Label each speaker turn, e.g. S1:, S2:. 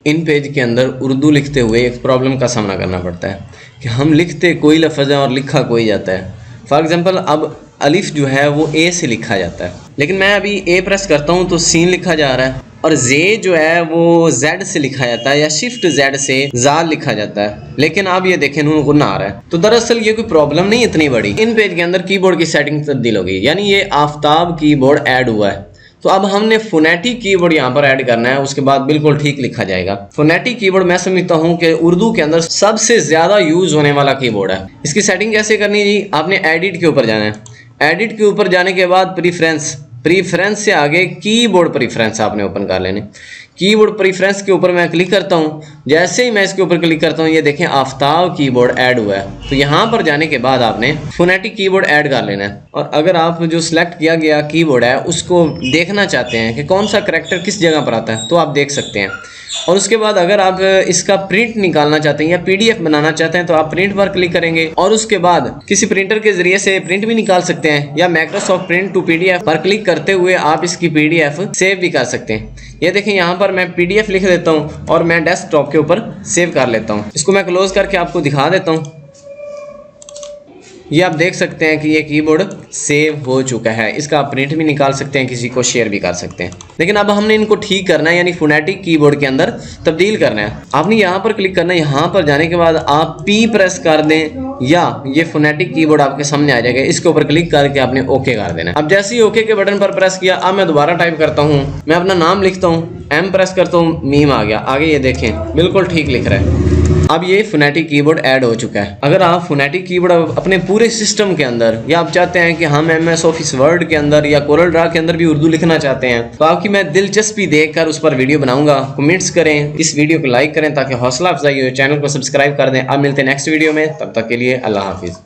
S1: इन page के अंदर उर्दू लिखते हुए एक प्रॉब्लम का सामना करना पड़ता है कि हम लिखते कोई लफ्ज़ है और लिखा कोई जाता है। फॉर एग्ज़ाम्पल अब अलिफ जो है वो ए से लिखा जाता है, लेकिन मैं अभी ए प्रेस करता हूँ तो सीन लिखा जा रहा है, और जे जो है वो जेड से लिखा जाता है या शिफ्ट जेड से जाल लिखा जाता है, लेकिन अब ये देखें नून गुन्ना आ रहा है। तो दरअसल ये कोई प्रॉब्लम नहीं इतनी बड़ी। इन पेज के अंदर कीबोर्ड की सेटिंग तब्दील हो गई, यानी ये आफ्ताब कीबोर्ड ऐड हुआ है। तो अब हमने फोनेटिक कीबोर्ड यहाँ पर ऐड करना है, उसके बाद बिल्कुल ठीक लिखा जाएगा। फोनेटिक कीबोर्ड मैं समझता हूँ कि उर्दू के अंदर सबसे ज्यादा यूज होने वाला कीबोर्ड है। इसकी सेटिंग कैसे करनी है जी? आपने एडिट के ऊपर जाना है। एडिट के ऊपर जाने के बाद प्रीफ्रेंस से आगे कीबोर्ड प्रीफ्रेंस आपने ओपन कर लेने। कीबोर्ड प्रीफ्रेंस के ऊपर मैं क्लिक करता हूँ। जैसे ही मैं इसके ऊपर क्लिक करता हूँ ये देखें आफ्ताब कीबोर्ड ऐड हुआ है। तो यहाँ पर जाने के बाद आपने फोनेटिक कीबोर्ड ऐड कर लेना है, और अगर आप जो सिलेक्ट किया गया कीबोर्ड है उसको देखना चाहते हैं कि कौन सा करैक्टर किस जगह पर आता है तो आप देख सकते हैं। और उसके बाद अगर आप इसका प्रिंट निकालना चाहते हैं या पीडीएफ बनाना चाहते हैं तो आप प्रिंट पर क्लिक करेंगे, और उसके बाद किसी प्रिंटर के जरिए से प्रिंट भी निकाल सकते हैं, या माइक्रोसॉफ्ट प्रिंट टू पीडीएफ पर क्लिक करते हुए आप इसकी पीडीएफ सेव भी कर सकते हैं। ये देखें यहाँ पर मैं पीडीएफ लिख देता हूँ और मैं डेस्कटॉप के ऊपर सेव कर लेता हूँ। इसको मैं क्लोज करके आपको दिखा देता हूँ। ये आप देख सकते हैं कि ये कीबोर्ड सेव हो चुका है। इसका आप प्रिंट भी निकाल सकते हैं, किसी को शेयर भी कर सकते हैं। लेकिन अब हमने इनको ठीक करना है, यानी फोनेटिक कीबोर्ड के अंदर तब्दील करना है। आपने यहाँ पर क्लिक करना है। यहाँ पर जाने के बाद आप पी प्रेस कर दें या ये फोनेटिक कीबोर्ड आपके सामने आ जाएगा। इसके ऊपर क्लिक करके आपने ओके कर देना। अब जैसे ही ओके के बटन पर प्रेस किया, अब मैं दोबारा टाइप करता हूँ, मैं अपना नाम लिखता हूँ, एम प्रेस करता हूँ, मीम आ गया। आगे ये देखें बिल्कुल ठीक लिख रहा है। अब ये फोनेटिक कीबोर्ड ऐड हो चुका है। अगर आप फोनेटिक कीबोर्ड अपने पूरे सिस्टम के अंदर, या आप चाहते हैं कि हम MS ऑफिस वर्ड के अंदर या कोरल ड्रा के अंदर भी उर्दू लिखना चाहते हैं, तो आपकी मैं दिलचस्पी देखकर उस पर वीडियो बनाऊंगा। कमेंट्स करें, इस वीडियो को लाइक करें ताकि हौसला अफजाई हो। चैनल को सब्सक्राइब कर दें। अब मिलते हैं नेक्स्ट वीडियो में, तब तक के लिए अल्लाह हाफिज़।